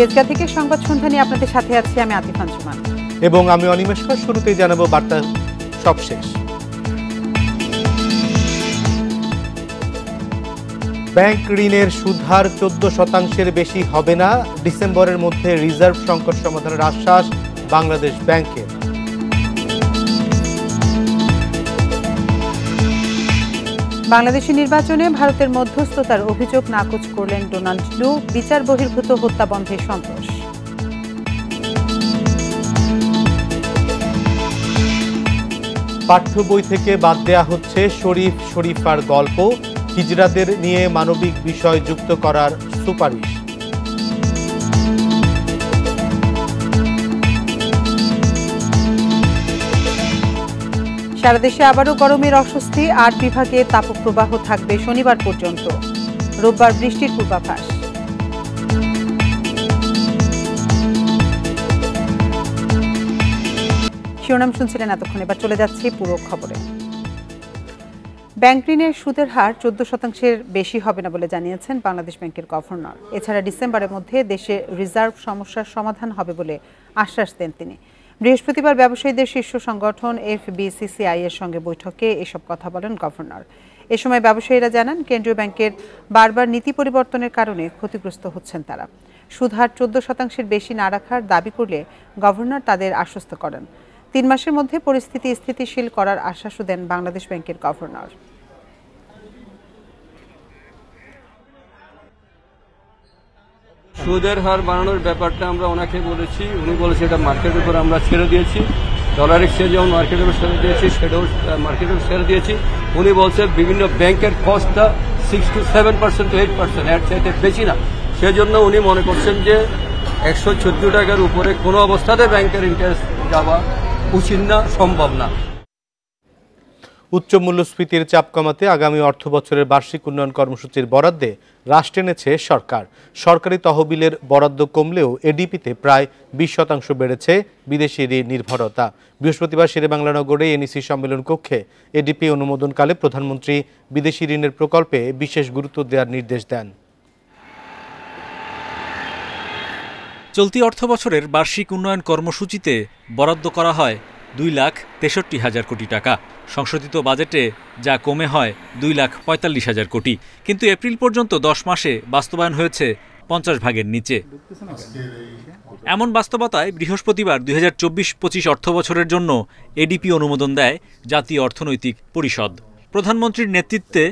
তেজগাঁ থেকে সংবাদ সন্ধ্যা নিয়ে আপনাদের সাথে আছি আমি আতিফ আঞ্জুমান এবং আমি অনিমেষকর। শুরুতেই জানাবো বার্তা সবশেষ। ব্যাংক ঋণের সুদহার 14% বেশি হবে না, ডিসেম্বরের মধ্যে রিজার্ভ সংকট সমাধানের আশ্বাস বাংলাদেশ ব্যাংকের। বাংলাদেশি নির্বাচনে ভারতের মধ্যস্থতার অভিযোগ নাকচ করলেন ডোনাল্ড ট্রাম্প, বিচার বহির্ভূত হত্যা বন্ধে সন্তোষ। পাঠ্য বই থেকে বাদ দেয়া হচ্ছে শরীফ শরীফার গল্প, হিজড়াদের নিয়ে মানবিক বিষয় যুক্ত করার সুপারিশ। সারা দেশে আবারও গরমের অস্বস্তি, ৮ বিভাগে তাপপ্রবাহ থাকবে শনিবার পর্যন্ত, রোববার বৃষ্টির পূর্বাভাস। শিরোনাম শুনছিলেন এতক্ষণ, এবার চলে যাচ্ছে পুরো খবরে। ব্যাংক ঋণের সুদের হার 14% বেশি হবে না বলে জানিয়েছেন বাংলাদেশ ব্যাংকের গভর্নর। এছাড়া ডিসেম্বরের মধ্যে দেশে রিজার্ভ সমস্যার সমাধান হবে বলে আশ্বাস দেন তিনি। বৃহস্পতিবার ব্যবসায়ীদের শীর্ষ সংগঠন FBCCI এর সঙ্গে বৈঠকে এসব কথা বলেন গভর্নর। এ সময় ব্যবসায়ীরা জানান, কেন্দ্রীয় ব্যাংকের বারবার নীতি পরিবর্তনের কারণে ক্ষতিগ্রস্ত হচ্ছেন তারা। সুদ হার 14% বেশি না রাখার দাবি করলে গভর্নর তাদের আশ্বস্ত করেন। 3 মাসের মধ্যে পরিস্থিতি স্থিতিশীল করার আশ্বাসও দেন বাংলাদেশ ব্যাংকের গভর্নর। সুদের হার বাড়ানোর ব্যাপারটা আমরা ওনাকে বলেছি, উনি বলেছে এটা মার্কেটের উপর আমরা ছেড়ে দিয়েছি। ডলার এক্সচেঞ্জ যেমন মার্কেটের উপর ছেড়ে দিয়েছি, সেটাও মার্কেটের উপর ছেড়ে দিয়েছি। উনি বলছে বিভিন্ন ব্যাংকের কস্টটা 6 to 7% to 8%, এর চাইতে বেশি না। সেজন্য উনি মনে করছেন যে 114 টাকার উপরে কোনো অবস্থাতে ব্যাংকের ইন্টারেস্ট যাওয়া উচিত না, সম্ভব না। উচ্চ মূল্যস্ফীতির চাপ কমাতে আগামী অর্থ বছরের বার্ষিক উন্নয়ন কর্মসূচির বরাদ্দে হ্রাস টেনেছে সরকার। সরকারি তহবিলের বরাদ্দ কমলেও এডিপিতে প্রায় 20% বেড়েছে বিদেশি ঋণ নির্ভরতা। বৃহস্পতিবার শেরেবাংলা নগরে এনইসি সম্মেলন কক্ষে এডিপি অনুমোদনকালে প্রধানমন্ত্রী বিদেশি ঋণের প্রকল্পে বিশেষ গুরুত্ব দেওয়ার নির্দেশ দেন। চলতি অর্থ বছরের বার্ষিক উন্নয়ন কর্মসূচিতে বরাদ্দ করা হয় 2,63,000 কোটি টাকা। সংশোধিত বাজেটে যা কমে হয় 2,45,000 কোটি, কিন্তু এপ্রিল পর্যন্ত 10 মাসে বাস্তবায়ন হয়েছে 50 ভাগের নিচে। এমন বাস্তবতায় বৃহস্পতিবার 2024-25 অর্থ বছরের জন্য এডিপি অনুমোদন দেয় জাতীয় অর্থনৈতিক পরিষদ। প্রধানমন্ত্রীর নেতৃত্বে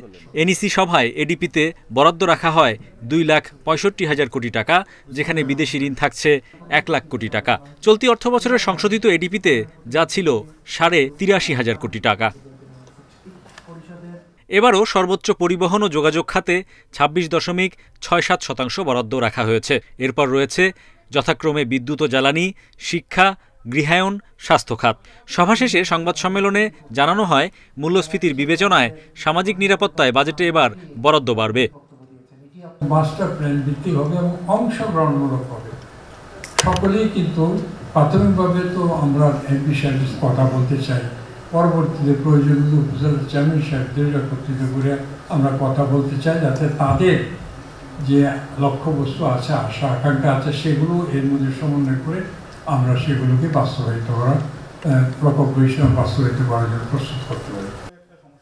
এনইসি সভায় এডিপিতে বরাদ্দ রাখা হয় 2,65,000 কোটি টাকা, যেখানে বিদেশি ঋণ থাকছে 1 লাখ কোটি টাকা। চলতি অর্থ বছরের সংশোধিত এডিপিতে যা ছিল 83,500 কোটি টাকা। এবারও সর্বোচ্চ পরিবহন ও যোগাযোগ খাতে 26.67% বরাদ্দ রাখা হয়েছে। এরপর রয়েছে যথাক্রমে বিদ্যুৎ ও জ্বালানি, শিক্ষা, গৃহায়ন, স্বাস্থ্য খাত। সভা শেষে সংবাদ সম্মেলনে জানানো হয়, মূল্যস্ফীতির বিবেচনায় সামাজিক নিরাপত্তায় বাজেটে এবার বরাদ্দ বাড়বে। মাস্টার প্ল্যান ভিত্তিক হবে এবং অংশগ্রহণমূলক হবে। সকলেই কিন্তু প্রাথমিকভাবে তো আমরা এই বিষয়ে কথা বলতে চাই, পরবর্তীতে প্রয়োজন উপজেলা চেয়ারম্যান সাহেবদের একত্রিত করে আমরা কথা বলতে চাই, যাতে তাদের যে লক্ষ্যবস্তু আছে, আশা আকাঙ্ক্ষা আছে, সেগুলো এর মধ্যে সমন্বয় করে আমরা সেগুলোকে বাস্তবায়িত করার প্রকল্প হিসেবে বাস্তবায়িত করার জন্য প্রস্তুত করতে পারি।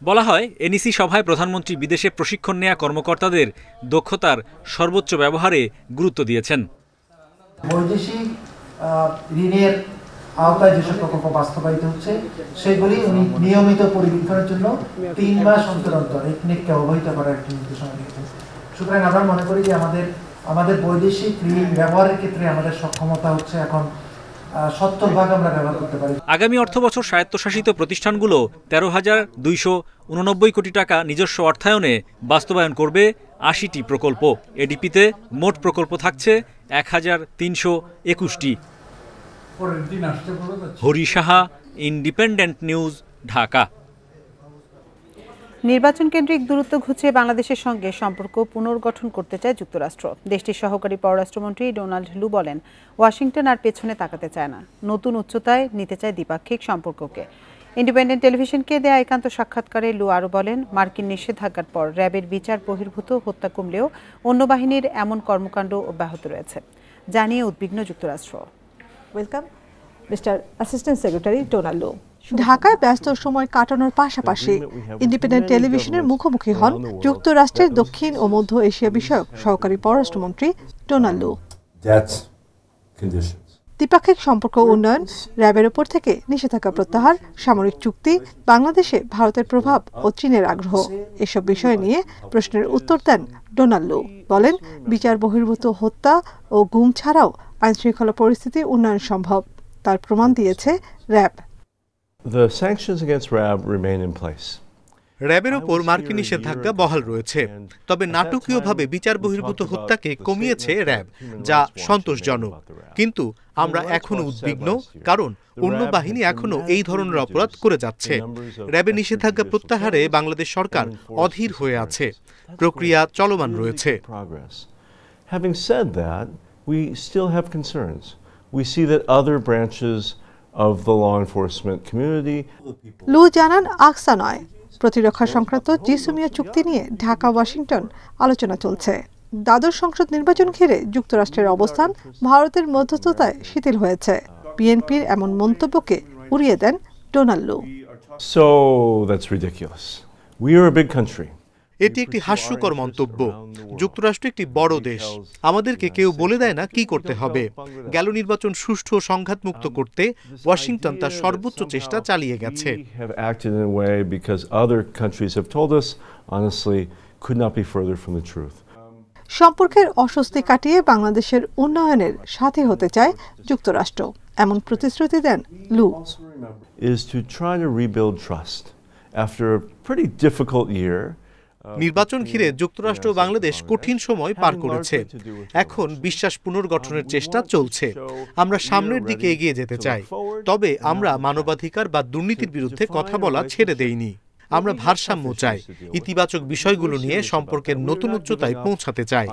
বলা হয়, এনইসি সভায় প্রধানমন্ত্রী বিদেশে প্রশিক্ষণ নেওয়া কর্মকর্তাদের দক্ষতার সর্বোচ্চ ব্যবহারে গুরুত্ব দিয়েছেন। বৈদেশিক ঋণের আওতায় যেসব প্রকল্প বাস্তবায়িত হচ্ছে সেগুলি উনি নিয়মিত পরিবীক্ষণের জন্য 3 মাস অন্তর অন্তর এথনিককে অবহিত করার একটি নির্দেশনা দিয়েছেন। সুতরাং আমরা মনে করি যে আমাদের বৈদেশিক ঋণ ব্যবহারের ক্ষেত্রে আমাদের সক্ষমতা হচ্ছে এখন 70% আমরা ব্যবহার করতে পারি। আগামী অর্থ বছর স্বায়ত্তশাসিত প্রতিষ্ঠানগুলো 13,289 কোটি টাকা নিজস্ব অর্থায়নে বাস্তবায়ন করবে 80টি প্রকল্প। এডিপিতে মোট প্রকল্প থাকছে 1,321টি। Hari Saha, independent news, Dhaka. নির্বাচন কেন্দ্রিক দূরত্ব ঘুচিয়ে বাংলাদেশের সঙ্গে সম্পর্ক পুনর্গঠন করতে চায় যুক্তরাষ্ট্র। দেশটির সহকারী পররাষ্ট্রমন্ত্রী ডোনাল্ড ট্রাম্প বলেন, ওয়াশিংটন আর পেছনে তাকাতে চায় না, নতুন উচ্চতায় নিতে চায় দ্বিপাক্ষিক সম্পর্ককে। ইন্ডিপেন্ডেন্ট টেলিভিশনকে দেয়া একান্ত সাক্ষাৎকারে লু আরও বলেন, মার্কিন নিষেধাজ্ঞার পর র্যাবের বিচার বহির্ভূত হত্যা কমলেও অন্য বাহিনীর এমন কর্মকাণ্ড অব্যাহত রয়েছে। জানিয়ে উদ্বিগ্ন যুক্তরাষ্ট্র। Welcome mister assistant secretary Donald Lu. ঢাকায় ব্যস্ত সময় কাটানোর পাশাপাশি ইন্ডিপেন্ডেন্ট টেলিভিশনের মুখোমুখি হন যুক্তরাষ্ট্রের দক্ষিণ ও মধ্য এশিয়া বিষয়ক সহকারী পররাষ্ট্রমন্ত্রী ডোনাল্ড লো। দ্বিপাক্ষিক সম্পর্ক উন্নয়ন, র্যাবের উপর থেকে নিষেধাজ্ঞা প্রত্যাহার, সামরিক চুক্তি, বাংলাদেশে ভারতের প্রভাব ও চীনের আগ্রহ, এসব বিষয় নিয়ে প্রশ্নের উত্তর দেন ডোনাল্ড লো। বলেন, বিচার বহির্ভূত হত্যা ও গুম ছাড়াও আইনশৃঙ্খলা পরিস্থিতি উন্নয়ন সম্ভব, তার প্রমাণ দিয়েছে RAB. The sanctions against RAB remain in place. র্যাবের উপর মার্কিন নিষেধাজ্ঞা বহাল রয়েছে, তবে নাটকীয়ভাবে বিচার বহির্ভূত হত্যাকে কমিয়েছে র্যাব, যা সন্তোষজনক। কিন্তু আমরা এখনো উদ্বিগ্ন, কারণ অন্য বাহিনী এখনো এই ধরনের অপরাধ করে যাচ্ছে। র্যাবের নিষেধাজ্ঞা প্রত্যাহারে বাংলাদেশ সরকার অধীর হয়ে আছে, প্রক্রিয়া চলমান রয়েছে। Having said that, we still have concerns. We see that other branches of the law enforcement community. লু জানান, আকসা নয়, প্রতিরক্ষা সংক্রান্ত জিসুমিয়া চুক্তি নিয়ে ঢাকা ওয়াশিংটন আলোচনা চলছে। দ্বাদশ সংসদ নির্বাচন ঘিরে যুক্তরাষ্ট্রের অবস্থান ভারতের মধ্যস্থতায় শিথিল হয়েছে। বিএনপির এমন মন্তব্যকে উড়িয়ে দেন Donald Lu. So that's ridiculous. We are a big country. এটি একটি হাস্যকর মন্তব্য। যুক্তরাষ্ট্র একটি বড় দেশ, আমাদেরকে কেউ বলে দেয় না কি করতে হবে। গেল নির্বাচন সুষ্ঠু ও সংঘাতমুক্ত করতে ওয়াশিংটন তার সর্বোচ্চ চেষ্টা চালিয়ে গেছে। সম্পর্কের অস্বস্তি কাটিয়ে বাংলাদেশের উন্নয়নের সাথী হতে চায় যুক্তরাষ্ট্র, এমন প্রতিশ্রুতি দেন লু। নির্বাচন ঘিরে যুক্তরাষ্ট্র ও বাংলাদেশ কঠিন সময় পার করেছে। এখন বিশ্বাস পুনর্গঠনের চেষ্টা চলছে। আমরা সামনের দিকে এগিয়ে যেতে চাই, তবে আমরা মানবাধিকার বা দুর্নীতির বিরুদ্ধে কথা বলা ছেড়ে দেইনি। আমরা ভারসাম্য চাই, ইতিবাচক বিষয়গুলো নিয়ে সম্পর্কের নতুন উচ্চতায় পৌঁছাতে চাই।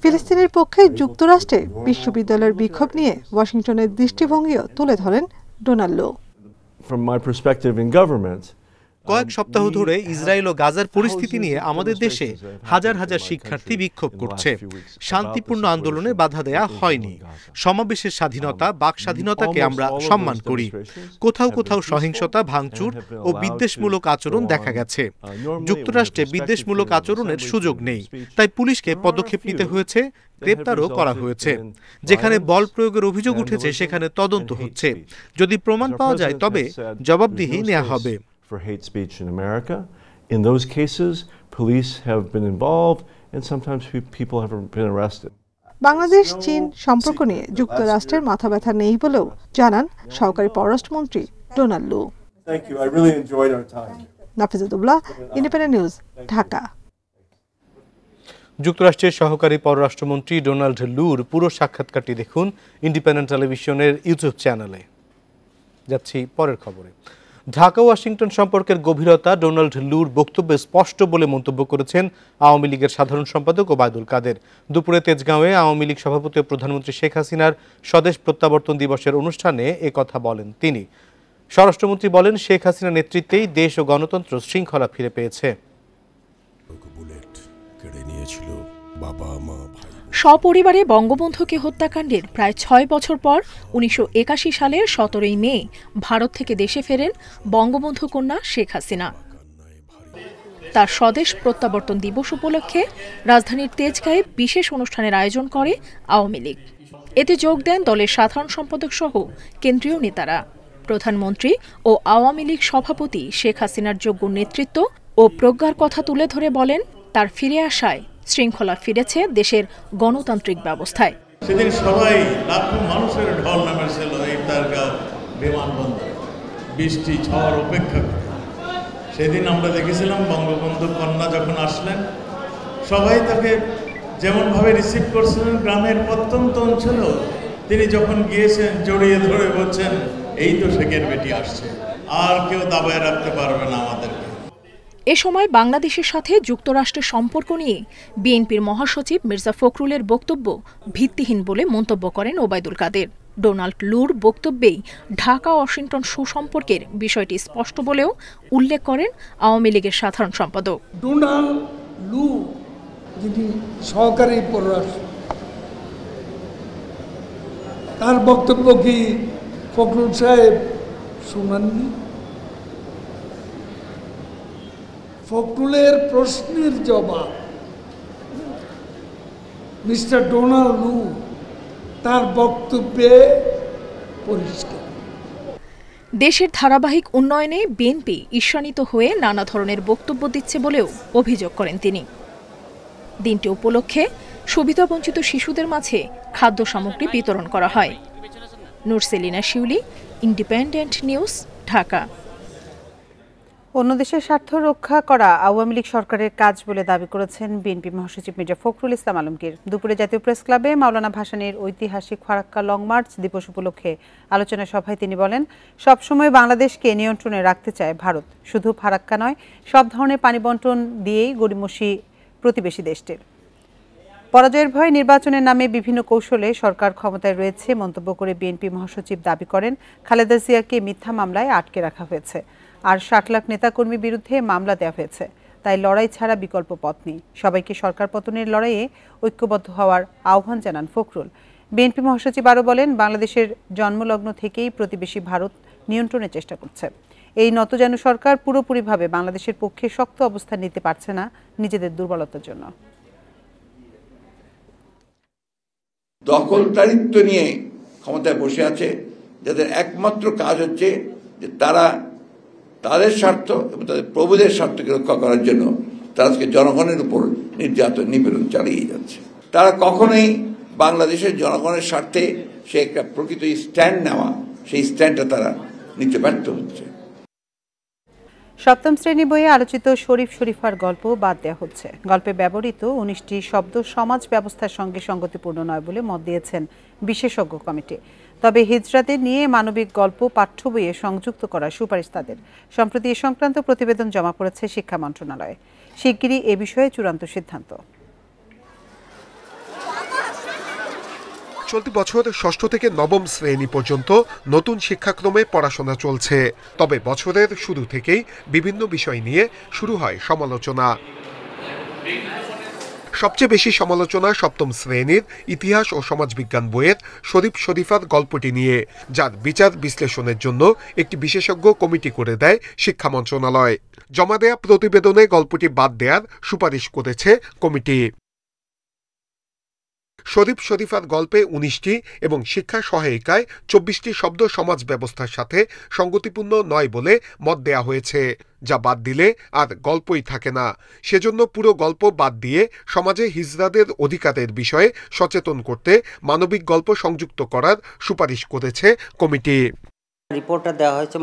ফিলিস্তিনের পক্ষে যুক্তরাষ্ট্রে বিশ্ববিদ্যালয়ের বিক্ষোভ নিয়ে ওয়াশিংটনের দৃষ্টিভঙ্গিও তুলে ধরেন ডোনাল্ড লো। কয়েক সপ্তাহ ধরে ইসরায়েল ও গাজার পরিস্থিতি নিয়ে আমাদের দেশে হাজার হাজার শিক্ষার্থী বিক্ষোভ করছে। শান্তিপূর্ণ আন্দোলনে বাধা দেয়া হয়নি। সমাবেশের স্বাধীনতা, বাক স্বাধীনতাকে আমরা সম্মান করি। কোথাও কোথাও সহিংসতা, ভাঙচুর ও বিদ্বেষমূলক আচরণ দেখা গেছে। যুক্তরাষ্ট্রে বিদ্বেষমূলক আচরণের সুযোগ নেই, তাই পুলিশকে পদক্ষেপ নিতে হয়েছে, গ্রেপ্তারও করা হয়েছে। যেখানে বল প্রয়োগের অভিযোগ উঠেছে সেখানে তদন্ত হচ্ছে। যদি প্রমাণ পাওয়া যায় তবে জবাবদিহি নেওয়া হবে। For hate speech in America. In those cases, police have been involved and sometimes people have been arrested. Bangladesh চীন সম্পর্ক নিয়ে যুক্তরাষ্ট্রের মাথা ব্যথা নেই বলেও জানান সহকারী পররাষ্ট্রমন্ত্রী Donald Lu. Thank you. I really enjoyed our time. Nafizatullah, independent news, Dhaka. যুক্তরাষ্ট্রের সহকারী পররাষ্ট্রমন্ত্রী ডোনাল্ড লুর পুরো সাক্ষাৎকারটি দেখুন ইন্ডিপেন্ডেন্ট টেলিভিশনের ইউটিউব চ্যানেলে। যাচ্ছি পরের খবরে। ঢাকা ওয়াশিংটন সম্পর্কের গভীরতা ডোনাল্ড লুর বক্তব্যে স্পষ্ট বলে মন্তব্য করেছেন আওয়ামী লীগের সাধারণ সম্পাদক ওবায়দুল কাদের। দুপুরে তেজগাঁওয়ে আওয়ামী লীগ সভাপতি ও প্রধানমন্ত্রী শেখ হাসিনার স্বদেশ প্রত্যাবর্তন দিবসের অনুষ্ঠানে একথা বলেন তিনি। স্বরাষ্ট্রমন্ত্রী বলেন, শেখ হাসিনার নেতৃত্বেই দেশ ও গণতন্ত্র শৃঙ্খলা ফিরে পেয়েছে। সপরিবারে বঙ্গবন্ধুকে হত্যাকাণ্ডের প্রায় ৬ বছর পর ১৯৮১ সালের ১৭ মে ভারত থেকে দেশে ফেরেন বঙ্গবন্ধু কন্যা শেখ হাসিনা। তার স্বদেশ প্রত্যাবর্তন দিবস উপলক্ষে রাজধানীর তেজগাঁয়ে বিশেষ অনুষ্ঠানের আয়োজন করে আওয়ামী লীগ। এতে যোগ দেন দলের সাধারণ সম্পাদক সহ কেন্দ্রীয় নেতারা। প্রধানমন্ত্রী ও আওয়ামী লীগ সভাপতি শেখ হাসিনার যোগ্য নেতৃত্ব ও প্রজ্ঞার কথা তুলে ধরে বলেন, তার ফিরে আসায় শৃঙ্খলা ফিরেছে দেশের গণতান্ত্রিক ব্যবস্থায়। সেদিন সবাই লাখো মানুষের ঢল নামেছিল এই তারগাঁও বিমানবন্দরে, বৃষ্টি ঝড় উপেক্ষা করে। সেদিন আমরা দেখেছিলাম বঙ্গবন্ধু কন্যা যখন আসলেন, সবাই তাকে যেমনভাবে রিসিভ করছিলেন। গ্রামের প্রত্যন্ত অঞ্চলেও তিনি যখন গিয়েছেন জড়িয়ে ধরে বলছেন, এই তো শেখের বেটি আসছে, আর কেউ দাবায় রাখতে পারবে না আমাদেরকে। এ সময় বাংলাদেশের সাথে যুক্তরাষ্ট্রের সম্পর্ক নিয়ে বিএনপির মহাসচিব মির্জা ফখরুলের বক্তব্য ভিত্তিহীন বলে মন্তব্য করেন ওবায়দুল কাদের। ডোনাল্ড লুর বক্তব্যেই ঢাকা ওয়াশিংটন সুসম্পর্কের বিষয়টি স্পষ্ট বলেও উল্লেখ করেন আওয়ামী লীগের সাধারণ সম্পাদক। ডোনাল্ড লু যিনি সহকারী পররাষ্ট্র, তার বক্তব্য কি ফখরুল সাহেব শুনাননি? ফখরুলের প্রশ্নের জবাব মিস্টার ডোনাল্ড লু তার বক্তব্যে পরিষ্কার। দেশের ধারাবাহিক উন্নয়নে বিএনপি ঈর্ষান্বিত হয়ে নানা ধরনের বক্তব্য দিচ্ছে বলেও অভিযোগ করেন তিনি। দিনটি উপলক্ষে সুবিধাবঞ্চিত শিশুদের মাঝে খাদ্য সামগ্রী বিতরণ করা হয়। নুরসেলিনা শিউলি, ইন্ডিপেন্ডেন্ট নিউজ, ঢাকা। অন্য দেশের স্বার্থ রক্ষা করা আওয়ামী লীগ সরকারের কাজ বলে দাবি করেছেন বিএনপি মহাসচিব মির্জা ফখরুল ইসলাম আলমগীর। দুপুরে জাতীয় প্রেস ক্লাবে মাওলানা ভাসানীর ঐতিহাসিক ফারাক্কা লং মার্চ দিবস উপলক্ষে আলোচনা সভায় তিনি বলেন, সবসময় বাংলাদেশকে নিয়ন্ত্রণে রাখতে চায় ভারত। শুধু ফারাক্কা নয়, সব ধরনের পানি বন্টন দিয়েই গড়িমসি প্রতিবেশী দেশটির। পরাজয়ের ভয়ে নির্বাচনের নামে বিভিন্ন কৌশলে সরকার ক্ষমতায় রয়েছে মন্তব্য করে বিএনপি মহাসচিব দাবি করেন, খালেদা জিয়াকে মিথ্যা মামলায় আটকে রাখা হয়েছে, আর 60 লাখ নেতাকর্মীর বিরুদ্ধে মামলা দেওয়া হয়েছে। তাই লড়াই ছাড়া বিকল্প পথ নেই। সবাইকে সরকার পতনের লড়াইয়ে ঐক্যবদ্ধ হওয়ার আহ্বান জানান ফখরুল। বিএনপি মহাসচিব আরও বলেন, বাংলাদেশের জন্মলগ্ন থেকেই প্রতিবেশী ভারত নিয়ন্ত্রণের চেষ্টা করছে। এই নতজানু সরকার পুরোপুরিভাবে বাংলাদেশের পক্ষে শক্ত অবস্থান নিতে পারছে না নিজেদের দুর্বলতার জন্য। দখলদারিত্ব নিয়ে ক্ষমতায় বসে আছে, যাদের একমাত্র কাজ হচ্ছে যে তারা তাদের স্বার্থ এবং তাদের প্রভুদের স্বার্থকে রক্ষা করার জন্য তারা আজকে জনগণের উপর নির্যাতন নিপীড়ন চালিয়ে যাচ্ছে। তারা কখনোই বাংলাদেশের জনগণের স্বার্থে সে একটা প্রকৃত স্ট্যান্ড নেওয়া, সেই স্ট্যান্ডটা তারা নিতে ব্যর্থ হচ্ছে। সপ্তম শ্রেণী বইয়ে আলোচিত শরীফ শরীফার গল্প বাদ দেওয়া হচ্ছে। গল্পে ব্যবহৃত 19টি শব্দ সমাজ ব্যবস্থার সঙ্গে সঙ্গতিপূর্ণ নয় বলে মত দিয়েছেন বিশেষজ্ঞ কমিটি। তবে হিজড়াদের নিয়ে মানবিক গল্প পাঠ্য বইয়ে সংযুক্ত করার সুপারিশ তাদের। সম্প্রতি এ সংক্রান্ত প্রতিবেদন জমা করেছে শিক্ষা মন্ত্রণালয়। শিগগিরই এ বিষয়ে চূড়ান্ত সিদ্ধান্ত। চলতি বছর ষষ্ঠ থেকে নবম শ্রেণী পর্যন্ত নতুন শিক্ষাক্রমে পড়াশোনা চলছে। তবে বছরের শুরু থেকেই বিভিন্ন বিষয় নিয়ে শুরু হয় সমালোচনা। সবচেয়ে বেশি সমালোচনা সপ্তম শ্রেণীর ইতিহাস ও সমাজবিজ্ঞান বইয়ের শরীফ শরীফার গল্পটি নিয়ে, যার বিচার বিশ্লেষণের জন্য একটি বিশেষজ্ঞ কমিটি করে দেয় শিক্ষা মন্ত্রণালয়। জমা দেয়া প্রতিবেদনে গল্পটি বাদ দেওয়ার সুপারিশ করেছে কমিটি। শরীফ শরীফার গল্পে 19টি এবং শিক্ষা সহায়িকায় 24টি শব্দ সমাজ ব্যবস্থার সাথে সঙ্গতিপূর্ণ নয় বলে মত দেয়া হয়েছে, যা বাদ দিলে আর গল্পই থাকে না। সেজন্য পুরো গল্প বাদ দিয়ে সমাজে হিজড়াদের অধিকারের বিষয়ে সচেতন করতে মানবিক গল্প সংযুক্ত করার সুপারিশ করেছে কমিটি। রিপোর্টটা দেওয়া হয়েছে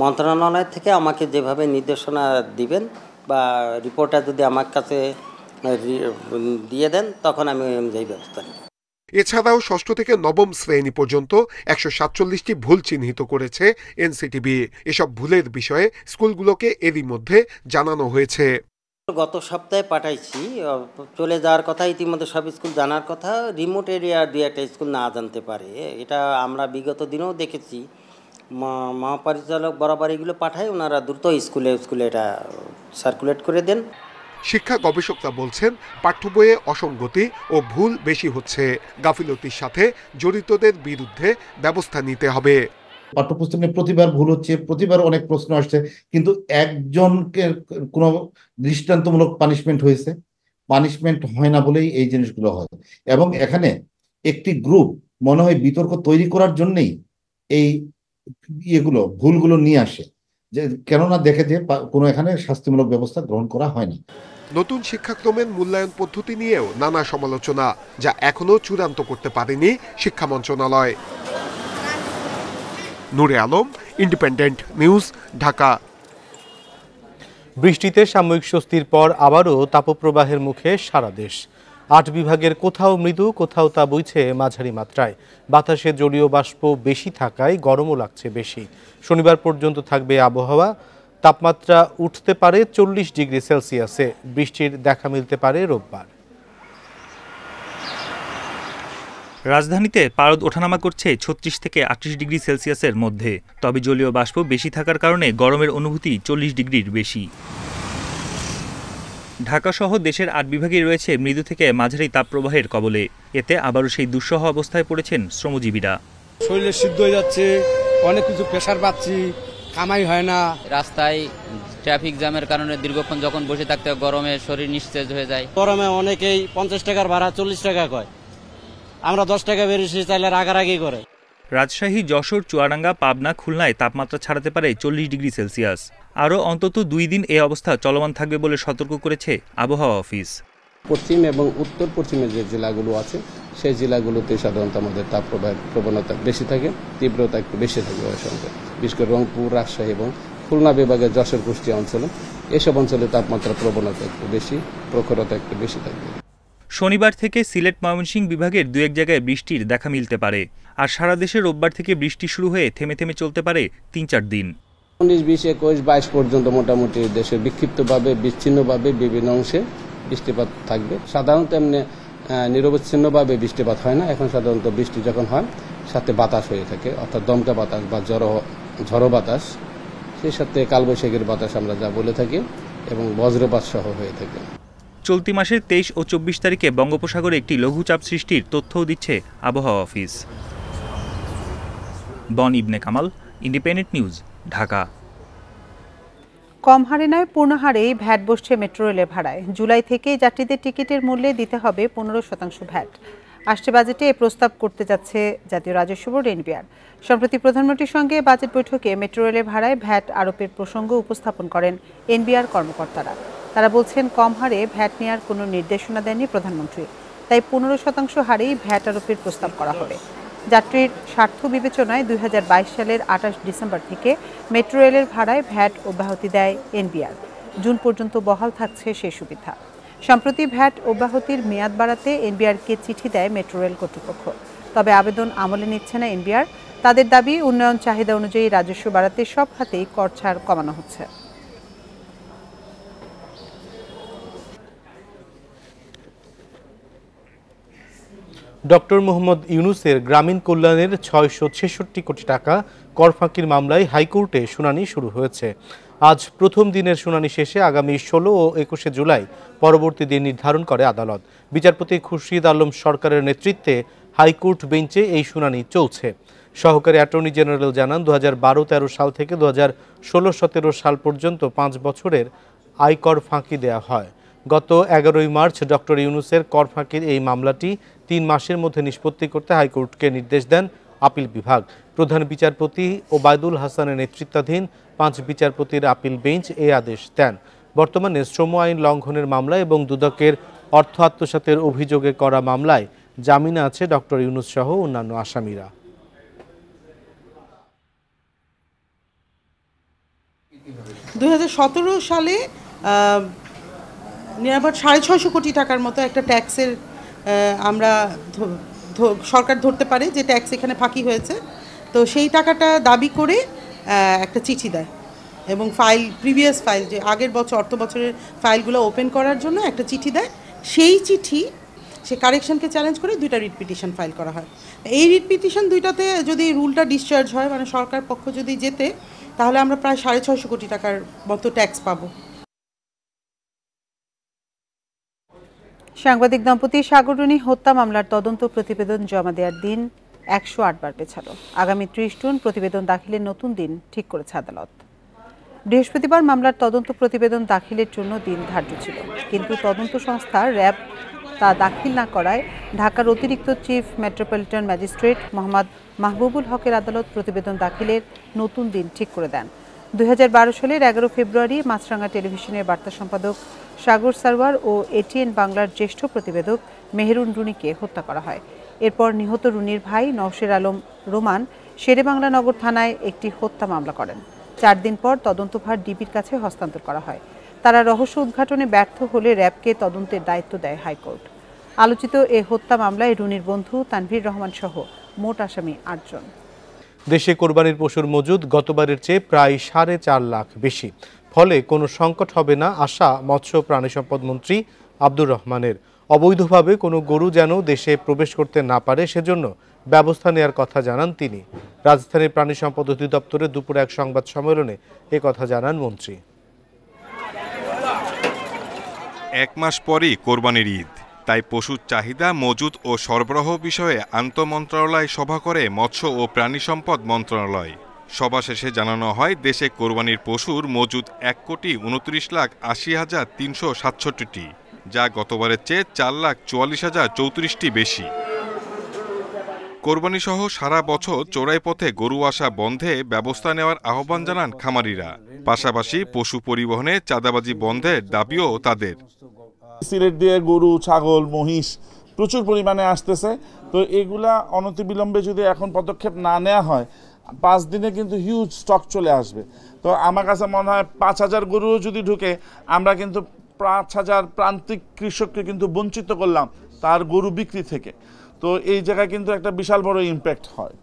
মন্ত্রণালয় থেকে আমাকে যেভাবে নির্দেশনা দিবেন বা রিপোর্টটা যদি আমার কাছে দিয়ে দেন তখন আমি অনুযায়ী ব্যবস্থা নেব। এছাড়াও ষষ্ঠ থেকে নবম শ্রেণী পর্যন্ত 147টি ভুল চিহ্নিত করেছে এনসিটিবি। এসব ভুলের বিষয়ে স্কুলগুলোকে এরই মধ্যে জানানো হয়েছে। গত সপ্তাহে পাঠাইছি, চলে যাওয়ার কথা, ইতিমধ্যে সব স্কুল জানার কথা। রিমোট এরিয়া দিয়ে একটা স্কুল না জানতে পারে, এটা আমরা বিগত দিনেও দেখেছি। মহাপরিচালক বরাবর এগুলো পাঠায়, ওনারা দ্রুত স্কুলে এটা সার্কুলেট করে দেন। শিক্ষা গবেষকরা বলছেন, পাঠ্য বইয়ে অসঙ্গতি ও ভুল বেশি হচ্ছে। গাফিলতির সাথে জড়িতদের বিরুদ্ধে ব্যবস্থা নিতে হবে। পাঠ্যপুস্তকে প্রতিবার ভুল হচ্ছে, প্রতিবার অনেক প্রশ্ন আসছে, কিন্তু একজনকে কোনো দৃষ্টান্তমূলক পানিশমেন্ট হয়েছে, পানিশমেন্ট হয় না বলেই এই জিনিসগুলো হয়। এবং এখানে একটি গ্রুপ মনে হয় বিতর্ক তৈরি করার জন্যই এই ভুলগুলো নিয়ে আসে, যে কেননা দেখে যে কোনো এখানে শাস্তিমূলক ব্যবস্থা গ্রহণ করা হয় না। নতুন শিক্ষাক্রমের মূল্যায়ন পদ্ধতি নিয়েও নানা সমালোচনা, যা এখনো চূড়ান্ত করতে পারেনি শিক্ষা মন্ত্রণালয়। নূরে আলম, ইন্ডিপেন্ডেন্ট নিউজ, ঢাকা। বৃষ্টিতে সাময়িক স্বস্তির পর আবারও তাপপ্রবাহের মুখে সারা দেশ। 8 বিভাগের কোথাও মৃদু, কোথাও তা বইছে মাঝারি মাত্রায়। বাতাসে জলীয় বাষ্প বেশি থাকায় গরমও লাগছে বেশি। শনিবার পর্যন্ত থাকবে আবহাওয়া। তাপমাত্রা উঠতে পারে 40 ডিগ্রি সেলসিয়াসে। বৃষ্টির দেখা মিলতে পারে রোববার। রাজধানীতে পারদ ওঠানামা করছে ৩৬ থেকে ৩৮ ডিগ্রি সেলসিয়াসের মধ্যে, তবে জলীয় বাষ্প বেশি থাকার কারণে গরমের অনুভূতি ৪০ ডিগ্রির বেশি। ঢাকাসহ দেশের ৮ বিভাগেই রয়েছে মৃদু থেকে মাঝারি তাপপ্রবাহের কবলে। এতে আবারও সেই দুঃসহ অবস্থায় পড়েছেন শ্রমজীবীরা। শরীরে সিদ্ধ হয়ে যাচ্ছে, অনেক কিছু প্রেসার পাচ্ছি, কামাই হয় না। রাস্তায় ট্রাফিক জ্যামের কারণে দীর্ঘক্ষণ যখন বসে থাকতে গরমে শরীর নিস্তেজ হয়ে যায়। গরমে অনেকেই ৫০ টাকার ভাড়া ৪০ টাকা কয়, আমরা ১০ টাকা বেরিয়েছি চাইলে রাগারাগি করে। রাজশাহী, যশোর, চুয়াডাঙ্গা, পাবনা, খুলনায় তাপমাত্রা ছাড়াতে পারে ৪০ ডিগ্রি সেলসিয়াস। আরও অন্তত ২ দিন এ অবস্থা চলমান থাকবে বলে সতর্ক করেছে আবহাওয়া অফিস। পশ্চিম এবং উত্তর পশ্চিমের যে জেলাগুলো আছে সেই জেলাগুলোতে সাধারণত আমাদের তাপপ্রবাহের প্রবণতা বেশি থাকে, তীব্রতা একটু বেশি থাকে ওই সঙ্গে। বিশেষ করে রংপুর, রাজশাহী এবং খুলনা বিভাগের যশোর, কুষ্টিয়া অঞ্চলে এসব অঞ্চলে তাপমাত্রা প্রবণতা একটু বেশি, প্রখরতা একটু বেশি থাকবে। শনিবার থেকে সিলেট, ময়মনসিংহ বিভাগের ২-১ জায়গায় বৃষ্টির দেখা মিলতে পারে। আর সারা দেশে রোববার থেকে বৃষ্টি শুরু হয়ে থেমে থেমে চলতে পারে ৩-৪ দিন। ১৯, ২০, ২১, ২২ পর্যন্ত মোটামুটি দেশের বিক্ষিপ্তভাবে, বিচ্ছিন্নভাবে বিভিন্ন অংশে বৃষ্টিপাত থাকবে। সাধারণত এমনি নিরবচ্ছিন্নভাবে বৃষ্টিপাত হয় না। এখন সাধারণত বৃষ্টি যখন হয় সাথে বাতাস হয়ে থাকে, অর্থাৎ দমকা বাতাস বা ঝড়ো বাতাস, সেই সাথে কালবৈশাখীর বাতাস আমরা যা বলে থাকি, এবং বজ্রপাত সহ হয়ে থাকে। চলতি মাসের ২৩ ও ২৪ তারিখে বঙ্গোপসাগরে একটি লঘুচাপ সৃষ্টির তথ্যও দিচ্ছে আবহাওয়া অফিস। বন ইবনে কামাল, ইন্ডিপেন্ডেন্ট নিউজ, ঢাকা। কম হারে নয়, পূর্ণ হারেই ভ্যাট বসছে মেট্রো রেলের ভাড়ায়। জুলাই থেকে যাত্রীদের টিকিটের মূল্যে দিতে হবে ১৫% ভ্যাট। আসছে বাজেটে এ প্রস্তাব করতে যাচ্ছে জাতীয় রাজস্ব বোর্ড এনবিআর। সম্প্রতি প্রধানমন্ত্রীর সঙ্গে বাজেট বৈঠকে মেট্রো রেলের ভাড়ায় ভ্যাট আরোপের প্রসঙ্গ উপস্থাপন করেন এনবিআর কর্মকর্তারা। তারা বলছেন, কম হারে ভ্যাট নেওয়ার কোনো নির্দেশনা দেননি প্রধানমন্ত্রী, তাই ১৫% হারেই ভ্যাট আরোপের প্রস্তাব করা হবে। যাত্রীর স্বার্থ বিবেচনায় ২০২২ সালের ২৮ ডিসেম্বর থেকে মেট্রো রেলের ভাড়ায় ভ্যাট অব্যাহতি দেয় এনবিআর। জুন পর্যন্ত বহাল থাকছে সেই সুবিধা। সম্প্রতি ভ্যাট অব্যাহতির মেয়াদ বাড়াতে এনবিআরকে চিঠি দেয় মেট্রো রেল কর্তৃপক্ষ, তবে আবেদন আমলে নিচ্ছে না এনবিআর। তাদের দাবি, উন্নয়ন চাহিদা অনুযায়ী রাজস্ব বাড়াতে সব খাতেই কর ছাড় কমানো হচ্ছে। ডক্টর মোহাম্মদ ইউনূসের গ্রামীণ কল্যাণের ৬৬৬ কোটি টাকা কর ফাঁকির মামলায় হাইকোর্টে শুনানি শুরু হয়েছে। আজ প্রথম দিনের শুনানি শেষে আগামী ১৬ ও ২১ জুলাই পরবর্তী দিন নির্ধারণ করে আদালত। বিচারপতি খুরশিদ আলম সরকারের নেতৃত্বে হাইকোর্ট বেঞ্চে এই শুনানি চলছে। সহকারী অ্যাটর্নি জেনারেল জানান, ২০১২-১৩ সাল থেকে ২০১৬-১৭ সাল পর্যন্ত ৫ বছরের আয়কর ফাঁকি দেওয়া হয়। গত ১১ মার্চ ডক্টর ইউনূসের কর ফাঁকির এই মামলাটি ৩ মাসের মধ্যে নিষ্পত্তি করতে হাইকোর্টকে নির্দেশ দেন আপিল বিভাগ। প্রধান বিচারপতি ওবায়দুল হাসানের নেতৃত্বাধীন ৫ বিচারপতির আপিল বেঞ্চ এই আদেশ দেন। বর্তমানে শ্রম আইন লঙ্ঘনের মামলা এবং দুদকের অর্থ আত্মসাতের অভিযোগে করা মামলায় জামিনে আছে ডক্টর ইউনূস সহ অন্যান্য আসামিরা। ২০১৭ সালে নিরাপদ ৬৫০ কোটি টাকার মতো একটা ট্যাক্সের আমরা সরকার ধরতে পারে যে ট্যাক্স এখানে ফাঁকি হয়েছে। তো সেই টাকাটা দাবি করে একটা চিঠি দেয় এবং প্রিভিয়াস ফাইল, যে আগের বছর অর্থ বছরের ফাইলগুলো ওপেন করার জন্য একটা চিঠি দেয়। সেই চিঠি, সে কারেকশনকে চ্যালেঞ্জ করে 2টা রিট পিটিশন ফাইল করা হয়। এই রিট পিটিশন 2টাতে যদি রুলটা ডিসচার্জ হয়, মানে সরকার পক্ষ যদি যেতে, তাহলে আমরা প্রায় ৬৫০ কোটি টাকার মতো ট্যাক্স পাবো। সাংবাদিক দম্পতি সাগররুনি হত্যা মামলার তদন্ত প্রতিবেদন জমা দেওয়ার দিন ১০৮ বার পেছালো। আগামী ৩০ জুন প্রতিবেদন দাখিলের নতুন দিন ঠিক করেছে আদালত। বৃহস্পতিবার মামলার তদন্ত প্রতিবেদন দাখিলের জন্য দিন ধার্য ছিল, কিন্তু তদন্ত সংস্থা র্যাব তা দাখিল না করায় ঢাকার অতিরিক্ত chief metropolitan magistrate Mohammad Mahbubul হকের আদালত প্রতিবেদন দাখিলের নতুন দিন ঠিক করে দেন। ২০১২ সালের ১১ ফেব্রুয়ারি মাছরাঙা টেলিভিশনের বার্তা সম্পাদক সাগর সারওয়ার ও এটিএন বাংলার জ্যেষ্ঠ প্রতিবেদক মেহেরুন রুনিকে হত্যা করা হয়। এরপর নিহত রুনির ভাই নওশের আলম রোমান শেরেবাংলা নগর থানায় একটি হত্যা মামলা করেন। ৪ দিন পর তদন্তভার ডিবির কাছে হস্তান্তর করা হয়। তারা রহস্য উদ্ঘাটনে ব্যর্থ হলে র্যাবকে তদন্তের দায়িত্ব দেয় হাইকোর্ট। আলোচিত এ হত্যা মামলায় রুনির বন্ধু তানভীর রহমান সহ মোট আসামি ৮ জন। দেশে কোরবানির পশুর মজুদ গতবারের চেয়ে প্রায় ৪.৫ লাখ বেশি, ফলে কোনো সংকট হবে না আশা মৎস্য প্রাণী সম্পদ মন্ত্রী আব্দুর রহমানের। অবৈধভাবে কোনো গরু যেন দেশে প্রবেশ করতে না পারে সেজন্য ব্যবস্থা নেওয়ার কথা জানান তিনি। রাজধানীর প্রাণী সম্পদ অধিদপ্তরে দুপুরে এক সংবাদ সম্মেলনে কথা জানান মন্ত্রী। এক মাস পরই কোরবানির ঈদ, তাই পশুর চাহিদা মজুত ও সরবরাহ বিষয়ে আন্তঃমন্ত্রণালয় সভা করে মৎস্য ও প্রাণী সম্পদ মন্ত্রণালয়। সভা শেষে জানানো হয় দেশে কোরবানির পশুর মজুত 1,29,80,367টি, যা গতবারের চেয়ে 4,44,034টি বেশি। কোরবানি সহ সারা বছর চোরাই পথে গরু আসা বন্ধে ব্যবস্থা নেওয়ার আহ্বান জানান খামারিরা। পাশাপাশি পশু পরিবহনে চাঁদাবাজি বন্ধের দাবিও তাদের। সিলেট দিয়ে গরু, ছাগল, মহিষ প্রচুর পরিমাণে আসতেছে, তো এগুলা অনতিবিলম্বে যদি এখন পদক্ষেপ না নেওয়া হয় 5 দিনে কিন্তু হিউজ স্টক চলে আসবে। তো আমার কাছে মনে হয় 5,000 গরুও যদি ঢুকে আমরা কিন্তু 5,000 প্রান্তিক কৃষককে কিন্তু বঞ্চিত করলাম তার গরু বিক্রি থেকে। তো এই জায়গায় কিন্তু একটা বিশাল বড় ইম্প্যাক্ট হয়।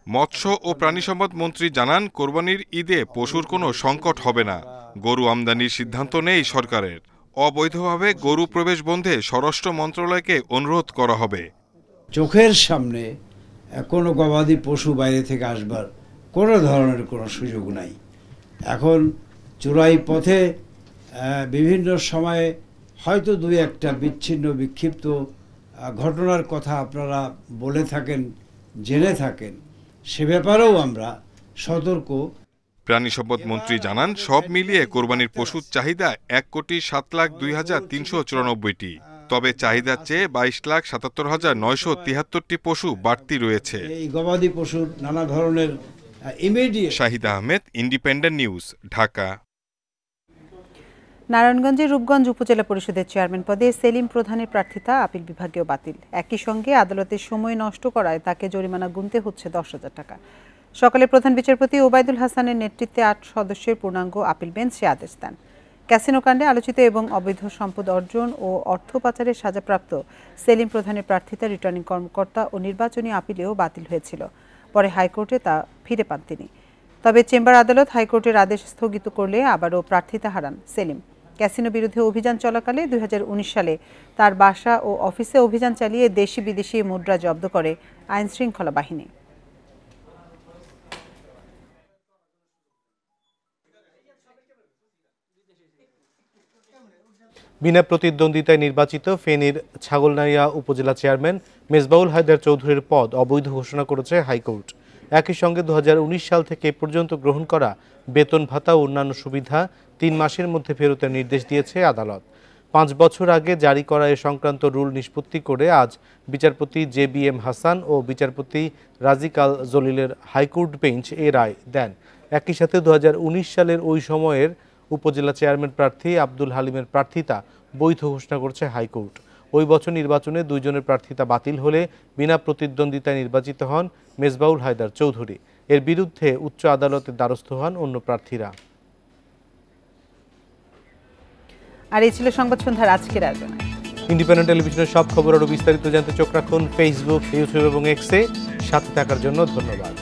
মৎস্য ও প্রাণী সম্পদ মন্ত্রী জানান কোরবানির ঈদে পশুর কোনো সংকট হবে না। গরু আমদানির সিদ্ধান্ত নেই সরকারের। অবৈধভাবে গরু প্রবেশ বন্ধে স্বরাষ্ট্র মন্ত্রণালয়কে অনুরোধ করা হবে। চোখের সামনে কোনো গবাদি পশু বাইরে থেকে আসবার কোনো ধরনের কোনো সুযোগ নাই। এখন চোরাই পথে বিভিন্ন সময়ে হয়তো 2-1টা বিচ্ছিন্ন বিক্ষিপ্ত ঘটনার কথা আপনারা বলে থাকেন, জেনে থাকেন, সে ব্যাপারেও আমরা সতর্ক। প্রাণী সম্পদ মন্ত্রী জানান সব মিলিয়ে কোরবানির পশুর চাহিদা 1,07,02,394টি। তবে চাহিদার চেয়ে 22,77,973টি পশু বাড়তি রয়েছে। এই গবাদি পশুর নানা ধরনের immediate. Shahid Ahmed, independent news, Dhaka. নারায়ণগঞ্জের রূপগঞ্জ উপজেলা পরিষদের চেয়ারম্যান পদে সেলিম প্রধানের প্রার্থিতা আপিল বিভাগেও বাতিল। একই সঙ্গে আদালতের সময় নষ্ট করায় তাকে জরিমানা গুনতে হচ্ছে 10,000 টাকা। সকালে প্রধান বিচারপতি ওবায়দুল হাসানের নেতৃত্বে 8 সদস্যের পূর্ণাঙ্গ আপিল বেঞ্চ সে আদেশ দেন। ক্যাসিনো কাণ্ডে আলোচিত এবং অবৈধ সম্পদ অর্জন ও অর্থ পাচারের সাজাপ্রাপ্ত সেলিম প্রধানের প্রার্থিতা রিটার্নিং কর্মকর্তা ও নির্বাচনী আপিলেও বাতিল হয়েছিল। পরে হাইকোর্টে তা ফিরে পান তিনি। তবে চেম্বার আদালত হাইকোর্টের আদেশ স্থগিত করলে আবারও প্রার্থিতা হারান সেলিম। ক্যাসিনো বিরুদ্ধে অভিযান চলাকালে 2019 সালে তার বাসা ও অফিসে অভিযান চালিয়ে দেশি বিদেশি মুদ্রা জব্দ করে আইনশৃঙ্খলা বাহিনী। বিনা প্রতিদ্বন্দ্বিতায় নির্বাচিত ফেনীর ছাগলনাইয়া উপজেলা চেয়ারম্যান মেজবাউল হায়দার চৌধুরীর পদ অবৈধ ঘোষণা করেছে হাইকোর্ট। একই সঙ্গে 2019 সাল থেকে এ পর্যন্ত গ্রহণ করা বেতন ভাতা ও অন্যান্য সুবিধা 3 মাসের মধ্যে ফেরতের নির্দেশ দিয়েছে আদালত। 5 বছর আগে জারি করা এ সংক্রান্ত রুল নিষ্পত্তি করে আজ বিচারপতি JBM হাসান ও বিচারপতি রাজিক আল জলিলের হাইকোর্ট বেঞ্চ এ রায় দেন। একই সাথে 2019 সালের ওই সময়ের উপজেলা চেয়ারম্যান প্রার্থী আব্দুল হালিমের প্রার্থিতা বৈধ ঘোষণা করেছে হাইকোর্ট। ওই বছর নির্বাচনে 2 জনের প্রার্থিতা বাতিল হলে বিনা প্রতিদ্বন্দ্বিতায় নির্বাচিত হন মেজবাউল হায়দার চৌধুরী। এর বিরুদ্ধে উচ্চ আদালতের দ্বারস্থ হন অন্য প্রার্থীরা। আর এই ছিল সংবাদ সন্ধ্যার আজকের আয়োজন। ইন্ডিপেন্ডেন্ট টেলিভিশনের সব খবর আরও বিস্তারিত জানতে চোখ রাখুন ফেসবুক, ইউটিউব এবং এক্সে। সাথে থাকার জন্য ধন্যবাদ।